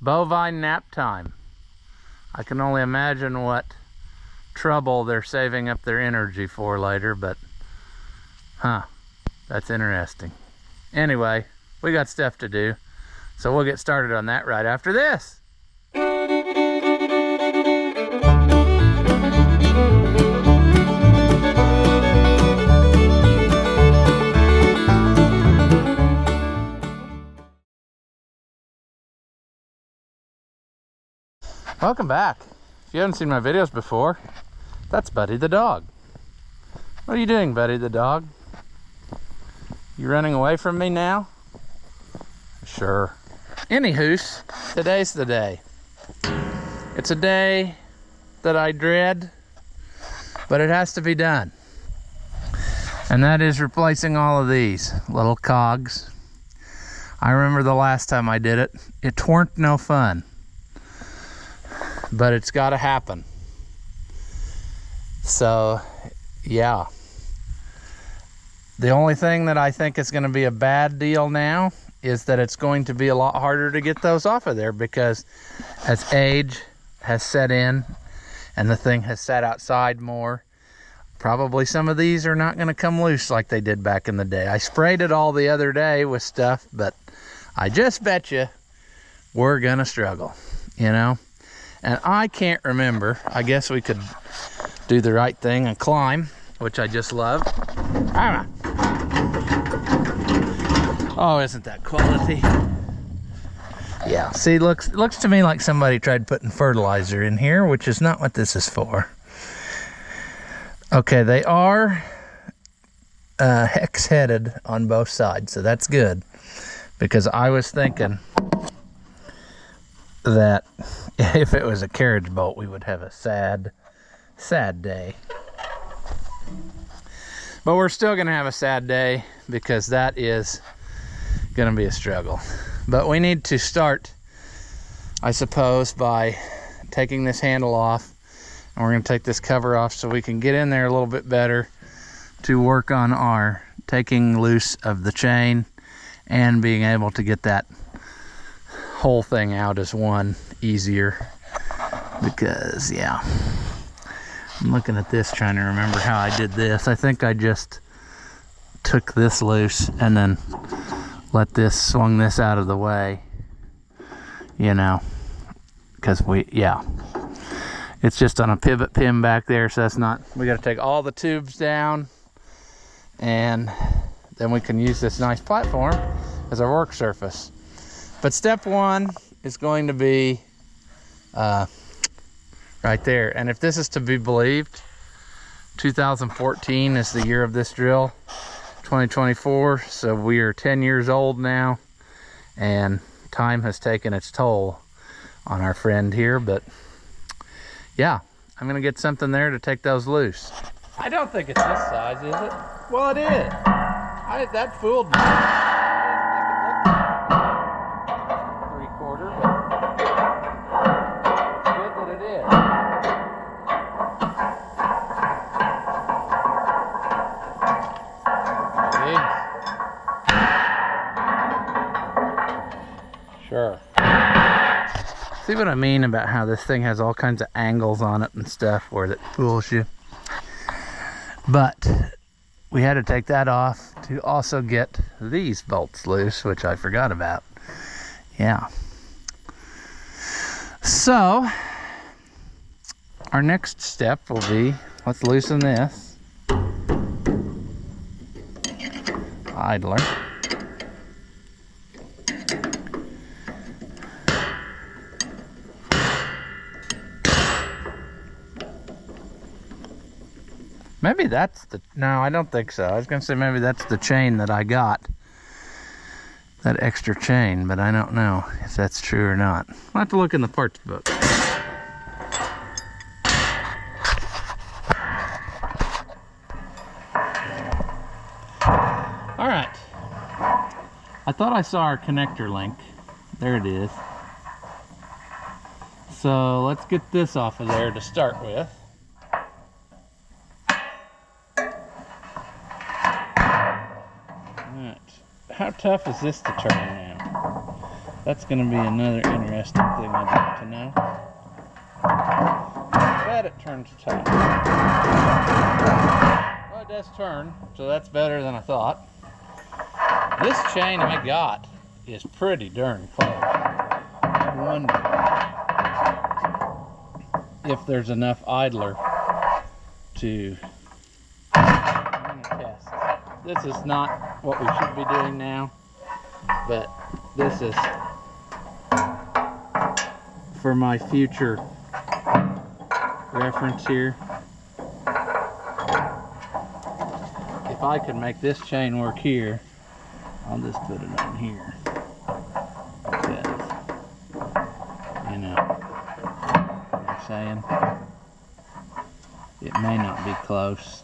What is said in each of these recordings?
Bovine nap time. I can only imagine what trouble they're saving up their energy for later, but that's interesting. Anyway, we got stuff to do, so we'll get started on that right after this. Welcome back. If you haven't seen my videos before, that's Buddy the dog. What are you doing, Buddy the dog? You running away from me now? Sure. Anywhoos, today's the day. It's a day that I dread, but it has to be done. And that is replacing all of these little cogs. I remember the last time I did it. It weren't no fun. But it's got to happen. So, yeah. The only thing that I think is going to be a bad deal now is that it's going to be a lot harder to get those off of there, because as age has set in and the thing has sat outside more, probably some of these are not going to come loose like they did back in the day. I sprayed it all the other day with stuff, but I just bet you we're going to struggle, you know? And I can't remember. I guess we could do the right thing and climb, which I just love. Oh, isn't that quality? Yeah, see, looks to me like somebody tried putting fertilizer in here, which is not what this is for. Okay, they are hex-headed on both sides, so that's good. Because I was thinking that if it was a carriage bolt, we would have a sad day. But we're still gonna have a sad day, because that is gonna be a struggle. But we need to start, I suppose, by taking this handle off, and we're gonna take this cover off so we can get in there a little bit better to work on our taking loose of the chain and being able to get that whole thing out as one easier. Because, yeah, I'm looking at this trying to remember how I did this. I think I just took this loose and then swung this out of the way, you know, because it's just on a pivot pin back there, so that's not, we got to take all the tubes down, and then we can use this nice platform as our work surface. But step one is going to be right there. And if this is to be believed, 2014 is the year of this drill, 2024. So we are 10 years old now, and time has taken its toll on our friend here. But yeah, I'm gonna get something there to take those loose. I don't think it's this size, is it? Well, it is. That fooled me. Sure. See what I mean about how this thing has all kinds of angles on it and stuff where that fools you. But we had to take that off to also get these bolts loose, which I forgot about. Yeah. So our next step will be, let's loosen this idler. Maybe that's the, no, I don't think so. I was gonna say maybe that's the chain that I got. That extra chain, but I don't know if that's true or not. I'll have to look in the parts book. All right. I thought I saw our connector link. There it is. So let's get this off of there to start with. How tough is this to turn now? That's going to be another interesting thing I'd like to know. I bet it turns tight. Well, it does turn, so that's better than I thought. This chain I got is pretty darn close. I wonder if there's enough idler to... I'm gonna test. This is not what we should be doing now, but this is for my future reference here. If I can make this chain work here, I'll just put it on here. Because, you know what I'm saying? It may not be close.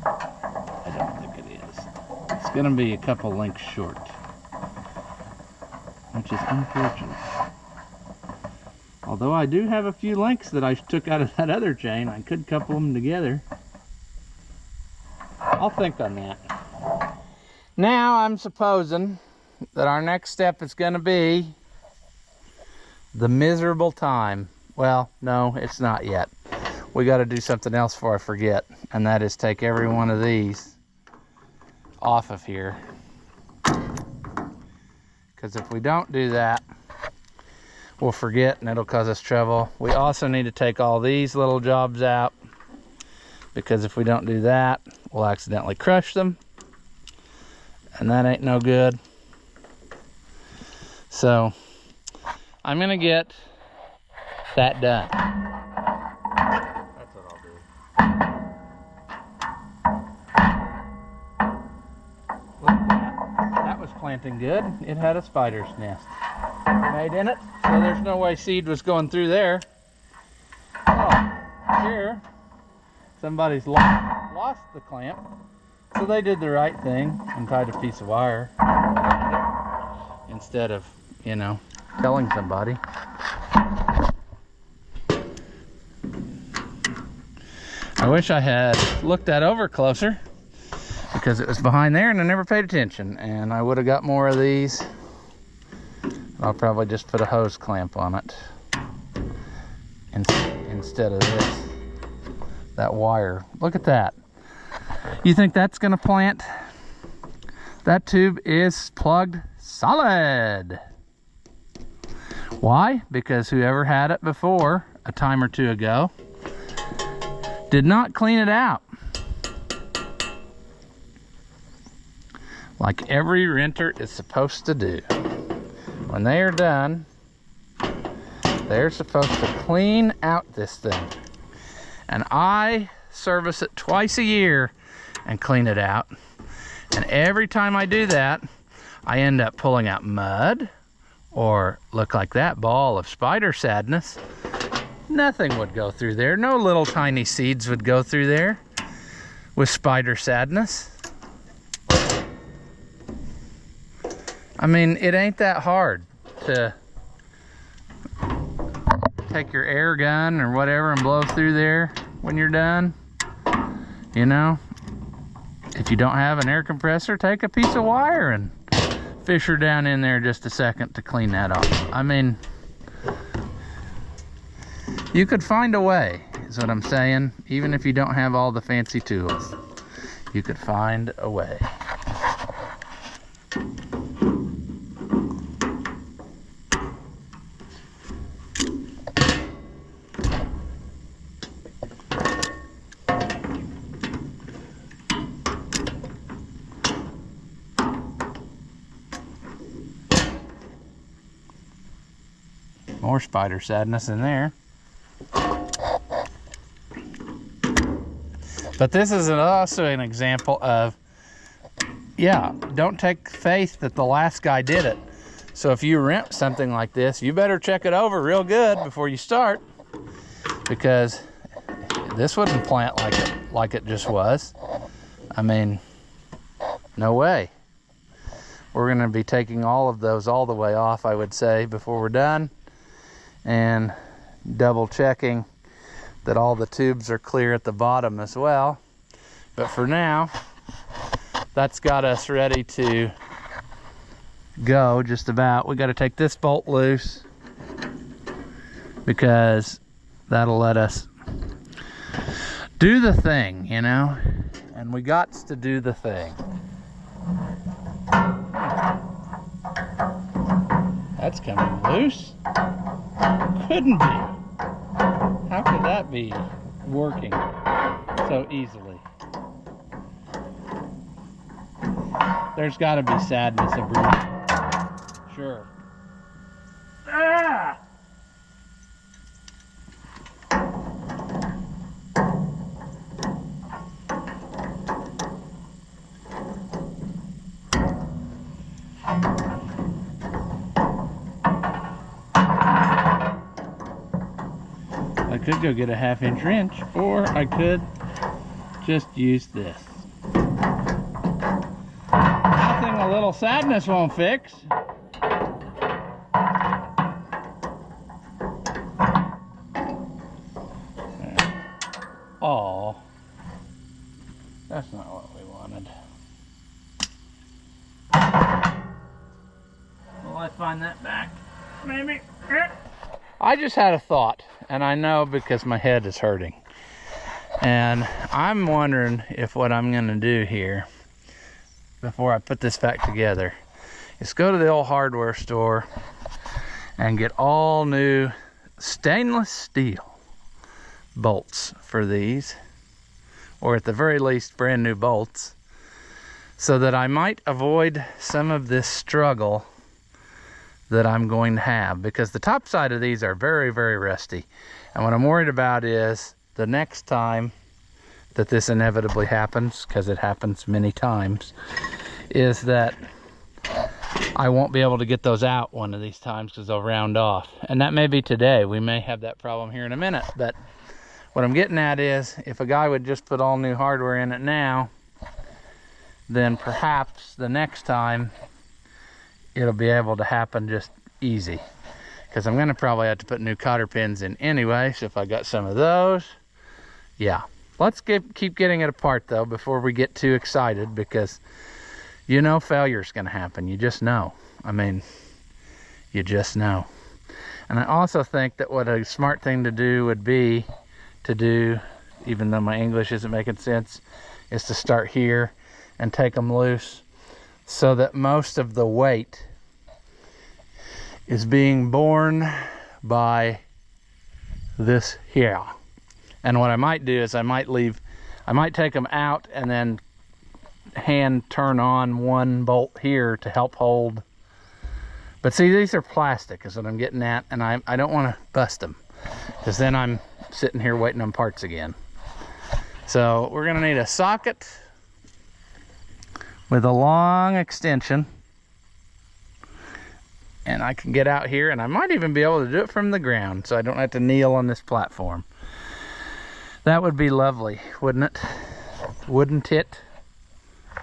I don't think it is. It's going to be a couple links short, which is unfortunate. Although I do have a few links that I took out of that other chain, I could couple them together. I'll think on that. Now I'm supposing that our next step is going to be the miserable time. Well, no, it's not yet. We got to do something else before I forget, and that is take every one of these off of here. Because if we don't do that, we'll forget and it'll cause us trouble. We also need to take all these little jobs out, because if we don't do that, we'll accidentally crush them, and that ain't no good. So I'm gonna get that done. That's what I'll do. Look at that. That was planting good. It had a spider's nest made in it, so there's no way seed was going through there. Oh, here somebody's lost the clamp, so they did the right thing and tied a piece of wire instead of, you know, telling somebody. I wish I had looked that over closer, because it was behind there and I never paid attention, and I would have got more of these. I'll probably just put a hose clamp on it instead of this, that wire. Look at that. You think that's gonna plant? That tube is plugged solid. Why? Because whoever had it before, a time or two ago, did not clean it out. Like every renter is supposed to do. When they are done, they're supposed to clean out this thing. And I service it twice a year and clean it out. And every time I do that, I end up pulling out mud, or look like that ball of spider sadness. Nothing would go through there. No little tiny seeds would go through there with spider sadness. I mean, it ain't that hard to take your air gun or whatever and blow through there when you're done. You know, if you don't have an air compressor, take a piece of wire and fish her down in there just a second to clean that off. I mean, you could find a way, is what I'm saying. Even if you don't have all the fancy tools, you could find a way. More spider sadness in there. But this is also an example of, yeah, don't take faith that the last guy did it. So if you rent something like this, you better check it over real good before you start, because this wouldn't plant like it just was. I mean, no way. We're gonna be taking all of those all the way off, I would say, before we're done, and double checking that all the tubes are clear at the bottom as well. But for now, that's got us ready to go just about. We got to take this bolt loose because that'll let us do the thing, you know, and we got to do the thing. That's coming loose. Couldn't be. How could that be working so easily? There's got to be sadness abruptly. Sure. Ah! I could go get a 1/2-inch wrench, or I could just use this. Nothing a little sadness won't fix. Oh, that's not what we wanted. Will I find that back? Maybe. I just had a thought, and I know because my head is hurting. And I'm wondering if what I'm gonna do here before I put this back together is go to the old hardware store and get all new stainless steel bolts for these, or at the very least brand new bolts, so that I might avoid some of this struggle that I'm going to have, because the top side of these are very, very rusty. And what I'm worried about is the next time that this inevitably happens, because it happens many times, is that I won't be able to get those out one of these times because they'll round off. And that may be today. We may have that problem here in a minute. But what I'm getting at is, if a guy would just put all new hardware in it now, then perhaps the next time it'll be able to happen just easy. Because I'm going to probably have to put new cotter pins in anyway, so if I got some of those, yeah. Let's keep getting it apart though before we get too excited, because you know failure's going to happen. You just know. I mean, you just know. And I also think that what a smart thing to do would be to do, even though my English isn't making sense, is to start here and take them loose, so that most of the weight is being borne by this here. And what I might do is I might take them out and then hand turn on one bolt here to help hold. But see, these are plastic is what I'm getting at, and I don't want to bust them, because then I'm sitting here waiting on parts again. So we're gonna need a socket with a long extension, and I can get out here, and I might even be able to do it from the ground, so I don't have to kneel on this platform. That would be lovely, wouldn't it? Wouldn't it?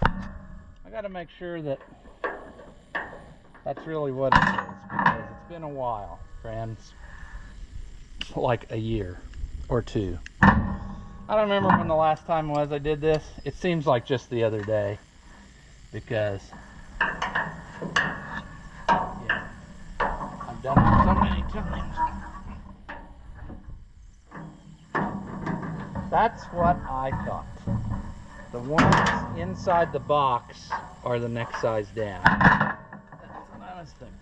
I gotta make sure that that's really what it is, because it's been a while, friends. Like a year or two. I don't remember when the last time was I did this. It seems like just the other day, because yeah, I've done it so many times. That's what I thought. The ones inside the box are the next size down. That's what I was thinking.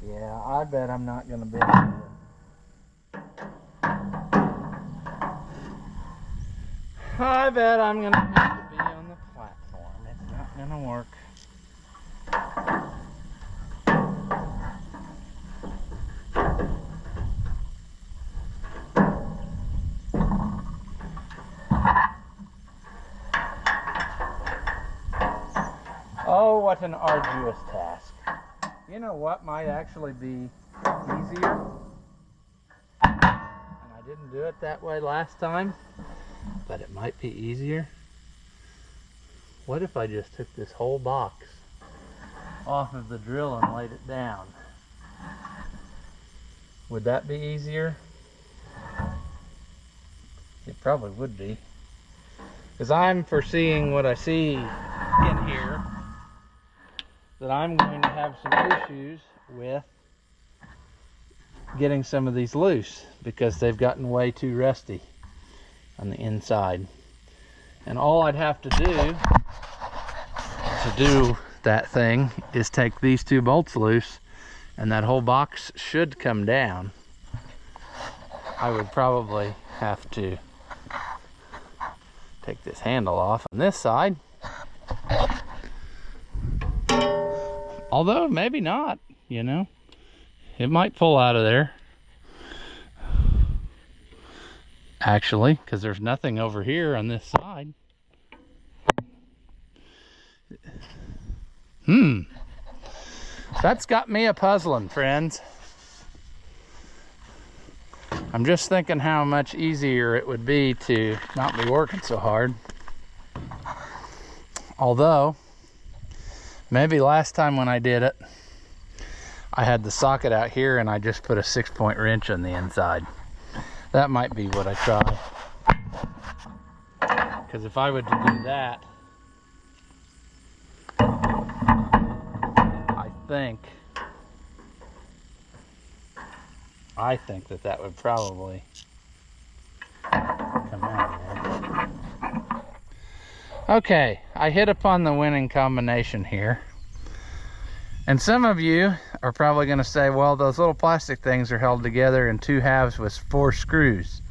Yeah, I bet I'm not going to be able to. I bet I'm going to have to be on the platform. It's not going to work. Oh, what an arduous task. You know what might actually be easier? And I didn't do it that way last time, but it might be easier. What if I just took this whole box off of the drill and laid it down. Would that be easier? It probably would be. Because I'm foreseeing what I see in here, that I'm going to have some issues with getting some of these loose because they've gotten way too rusty on the inside. And all I'd have to do that thing is take these two bolts loose, and that whole box should come down. I would probably have to take this handle off on this side. Although maybe not, you know. It might pull out of there. Actually, because there's nothing over here on this side. That's got me a puzzling, friends. I'm just thinking how much easier it would be to not be working so hard. Although, maybe last time when I did it, I had the socket out here and I just put a 6-point wrench on the inside. That might be what I try. Because if I were to do that, I think that would probably come out of there. Okay, I hit upon the winning combination here. And some of you are probably going to say, well, those little plastic things are held together in 2 halves with 4 screws.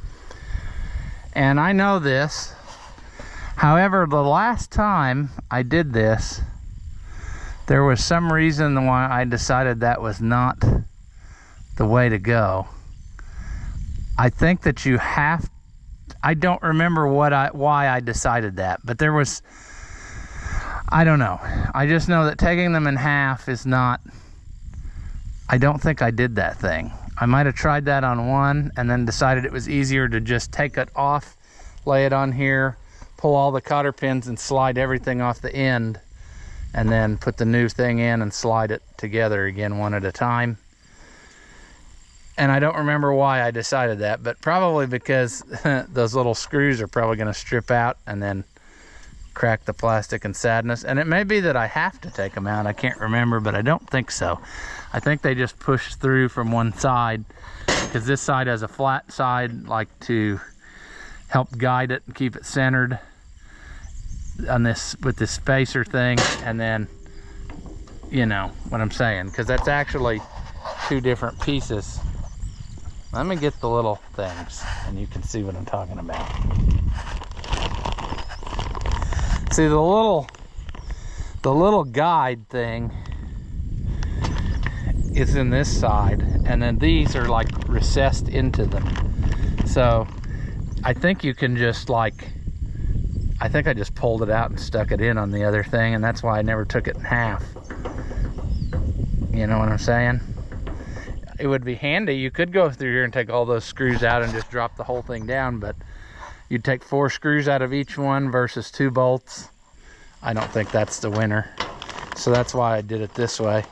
And I know this. However, the last time I did this, there was some reason why I decided that was not the way to go. I think that you have, I don't remember why I decided that, but there was, I don't know. I just know that taking them in half is not, I don't think I did that thing. I might have tried that on one and then decided it was easier to just take it off, lay it on here, pull all the cotter pins and slide everything off the end, and then put the new thing in and slide it together again one at a time. And I don't remember why I decided that, but probably because those little screws are probably going to strip out and then crack the plastic and sadness. And it may be that I have to take them out. I can't remember, but I don't think so. I think they just push through from one side because this side has a flat side, like to help guide it and keep it centered on this with this spacer thing. And then, you know what I'm saying, because that's actually 2 different pieces. Let me get the little things and you can see what I'm talking about. See, the little guide thing is in this side, and then these are like recessed into them. So I think you can just like, I think I just pulled it out and stuck it in on the other thing, and that's why I never took it in half. You know what I'm saying? It would be handy. You could go through here and take all those screws out and just drop the whole thing down, but you'd take 4 screws out of each one versus 2 bolts. I don't think that's the winner. So that's why I did it this way.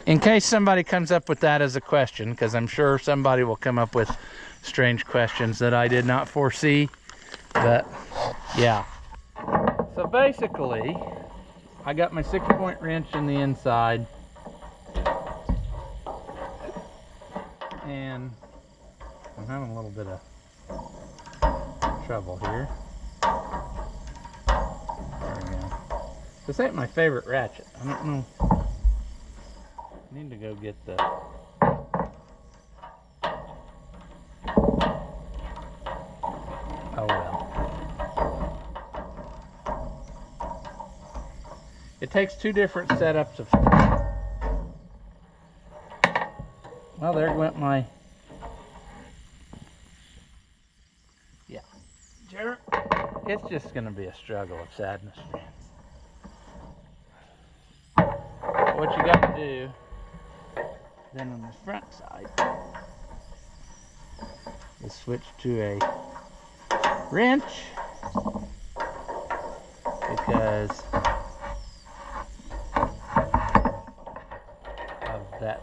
In case somebody comes up with that as a question, because I'm sure somebody will come up with strange questions that I did not foresee. But yeah. So basically, I got my 6-point wrench in the inside. And I'm having a little bit of trouble here. There we go. This ain't my favorite ratchet. I don't know. I need to go get the... Oh well. It takes 2 different setups of... Well, there went my... Yeah. It's just going to be a struggle of sadness, friends. What you got to do, then on the front side, is switch to a wrench,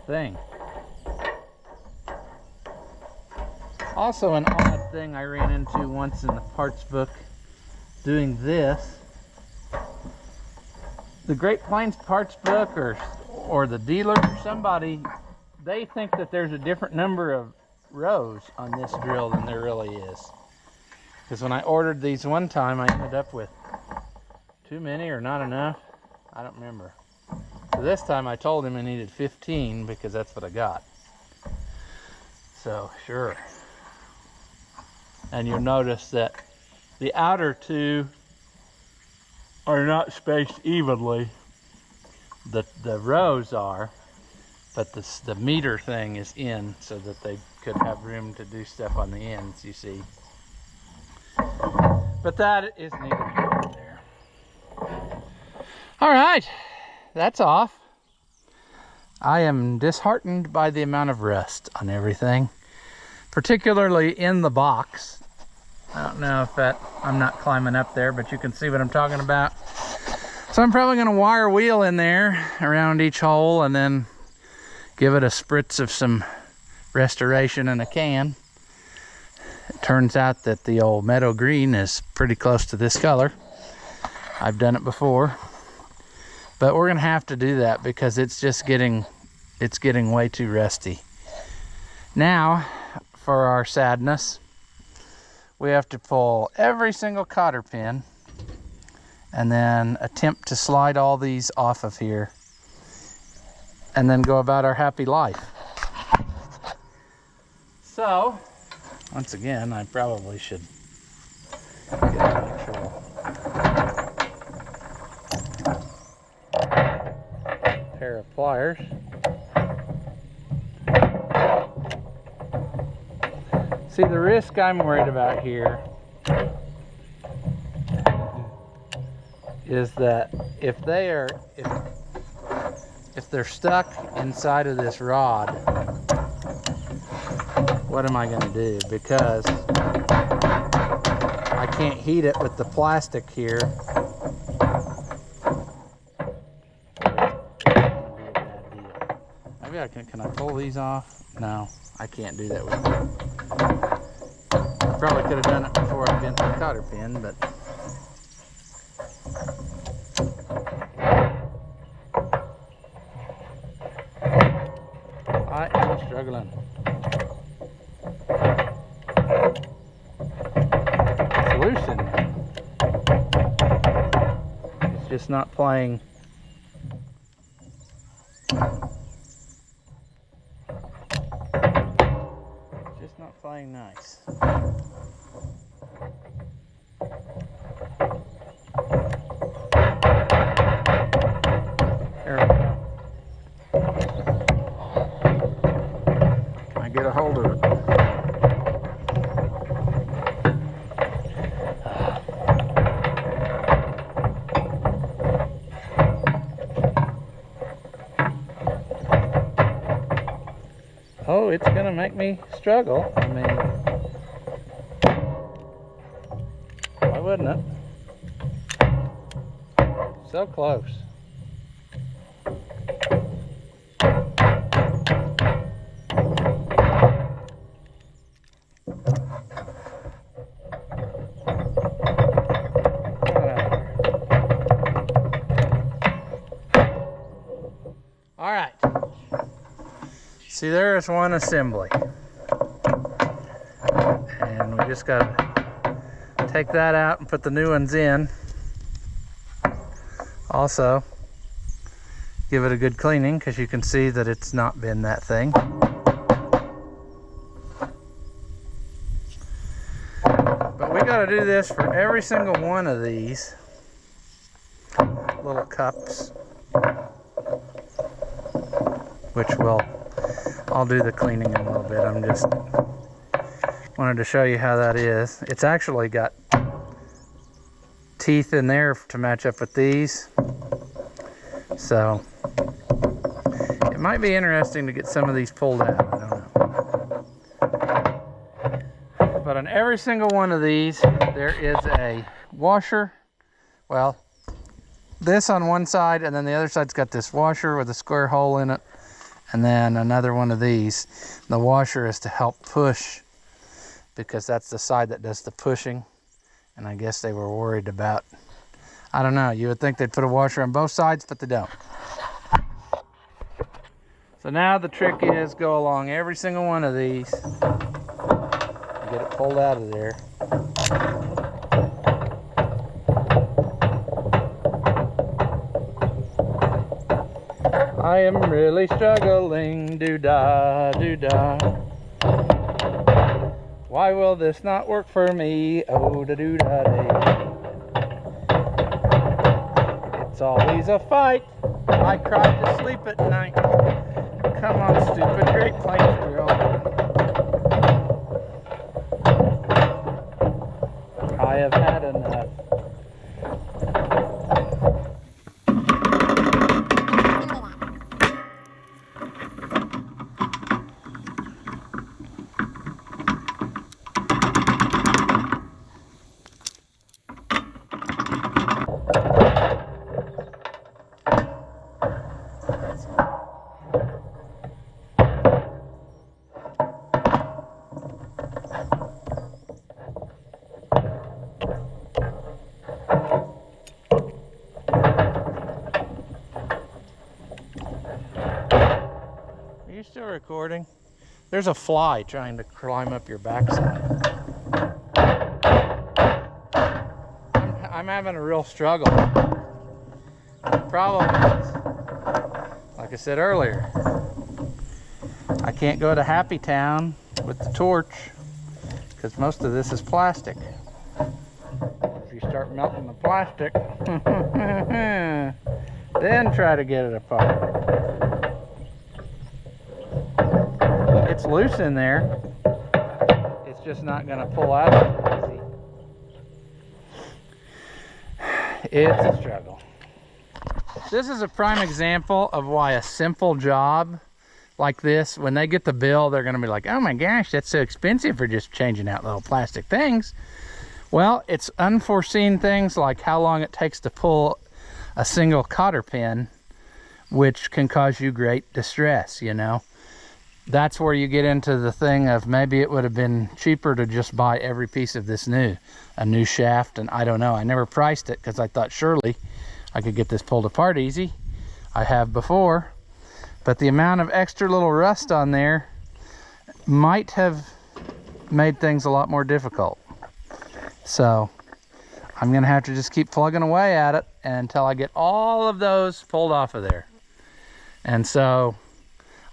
thing. Also an odd thing I ran into once in the parts book doing this. The Great Plains parts book or the dealer or somebody, they think that there's a different number of rows on this drill than there really is. Because when I ordered these one time, I ended up with too many or not enough. I don't remember. So this time I told him I needed 15 because that's what I got. So, sure. And you'll notice that the outer two are not spaced evenly. The rows are, but the meter thing is in so that they could have room to do stuff on the ends, you see. But that is neither here nor there. All right, that's off. I am disheartened by the amount of rust on everything, particularly in the box. I don't know if I'm not climbing up there, but you can see what I'm talking about. So I'm probably going to wire wheel in there around each hole and then give it a spritz of some restoration in a can. It turns out that the old meadow green is pretty close to this color. I've done it before, but we're going to have to do that because it's getting way too rusty. Now, for our sadness, we have to pull every single cotter pin and then attempt to slide all these off of here and then go about our happy life. So, once again, I probably should get an actual pair of pliers. See, the risk I'm worried about here is that if they're stuck inside of this rod, what am I going to do? Because I can't heat it with the plastic here. Maybe I can I pull these off? No, I can't do that with them. Probably could have done it before I bent the cotter pin, but I am struggling. It's loose in there. It's just not playing. Just not playing nice. There we go. I get a hold of it. Oh, it's gonna make me struggle. I mean, why wouldn't it? So close. All right. See, there is one assembly. And we just got to take that out and put the new ones in. Also, give it a good cleaning because you can see that it's not been that thing. But we got to do this for every single one of these little cups, which I'll do the cleaning in a little bit. I'm just wanted to show you how that is. It's actually got teeth in there to match up with these. So it might be interesting to get some of these pulled out. I don't know. But on every single one of these, there is a washer. Well, this on one side, and then the other side's got this washer with a square hole in it. and then another one of these. The washer is to help push, because that's the side that does the pushing. And I guess they were worried about, I don't know, you would think they'd put a washer on both sides, but they don't. So now the trick is go along every single one of these and get it pulled out of there. I am really struggling, doo-dah, doo-dah. Why will this not work for me? Oh, da-doo-dah-day. It's always a fight. I cried to sleep at night. Come on, stupid Great Plains drill. I have had enough. Are you still recording? There's a fly trying to climb up your backside. I'm having a real struggle. The problem is, like I said earlier, I can't go to Happy Town with the torch because most of this is plastic. If you start melting the plastic, then try to get it apart. It's loose in there. It's just not going to pull out as easy. It's a struggle. This is a prime example of why a simple job like this, when they get the bill, they're going to be like, oh my gosh, that's so expensive for just changing out little plastic things. Well, it's unforeseen things like how long it takes to pull a single cotter pin, which can cause you great distress, you know. That's where you get into the thing of maybe it would have been cheaper to just buy every piece of this a new shaft, and I don't know. I never priced it because I thought surely I could get this pulled apart easy. I have before, but the amount of extra little rust on there might have made things a lot more difficult. So I'm gonna have to just keep plugging away at it until I get all of those pulled off of there. And so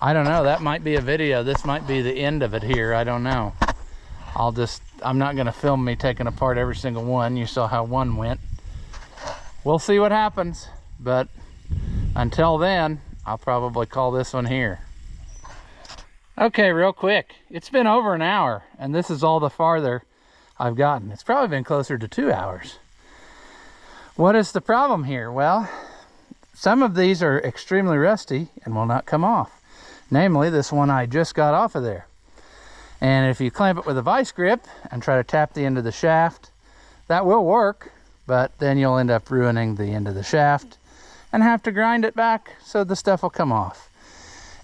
I don't know, that might be a video. This might be the end of it here. I don't know. I'm not gonna film me taking apart every single one. You saw how one went. We'll see what happens, but until then, I'll probably call this one here. Okay, real quick. It's been over an hour, and this is all the farther I've gotten. It's probably been closer to 2 hours. What is the problem here? Well, some of these are extremely rusty and will not come off. Namely, this one I just got off of there. And if you clamp it with a vice grip and try to tap the end of the shaft, that will work, but then you'll end up ruining the end of the shaft and have to grind it back so the stuff will come off.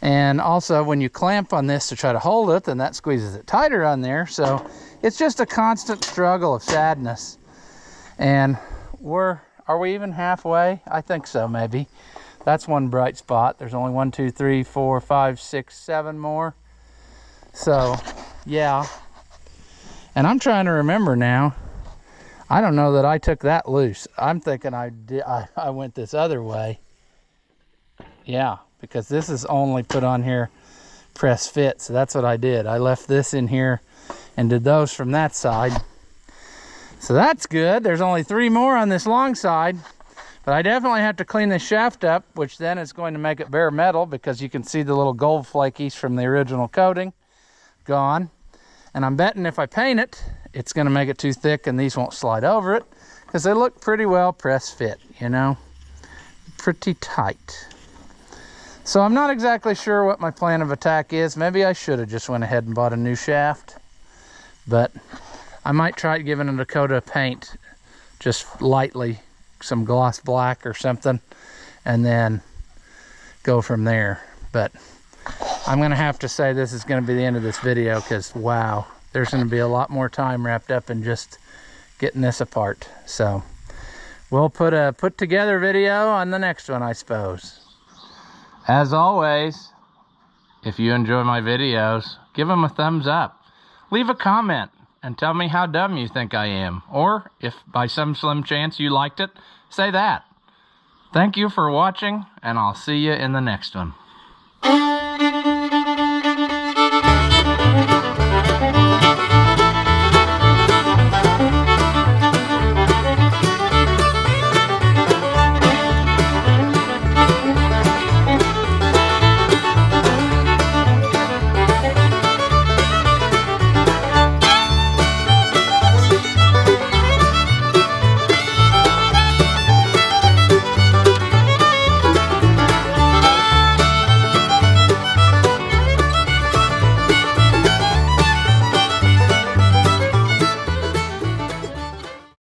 And also, when you clamp on this to try to hold it, then that squeezes it tighter on there. So it's just a constant struggle of sadness. And are we even halfway? I think so, maybe. That's one bright spot. There's only 1, 2, 3, 4, 5, 6, 7 more. So, yeah. And I'm trying to remember now. I don't know that I took that loose. I'm thinking I went this other way. Yeah, because this is only put on here press fit. So that's what I did. I left this in here and did those from that side. So that's good. There's only 3 more on this long side. But I definitely have to clean this shaft up, which then is going to make it bare metal because you can see the little gold flakies from the original coating gone. And I'm betting if I paint it, it's going to make it too thick and these won't slide over it because they look pretty well press fit, you know, pretty tight. So I'm not exactly sure what my plan of attack is. Maybe I should have just went ahead and bought a new shaft, but I might try giving it a coat of paint just lightly, some gloss black or something, and then go from there. But I'm gonna have to say this is gonna be the end of this video, because wow, there's gonna be a lot more time wrapped up in just getting this apart. So we'll put a put together video on the next one, I suppose. As always, if you enjoy my videos, give them a thumbs up. Leave a comment and tell me how dumb you think I am. Or if by some slim chance you liked it, say that. Thank you for watching, and I'll see you in the next one.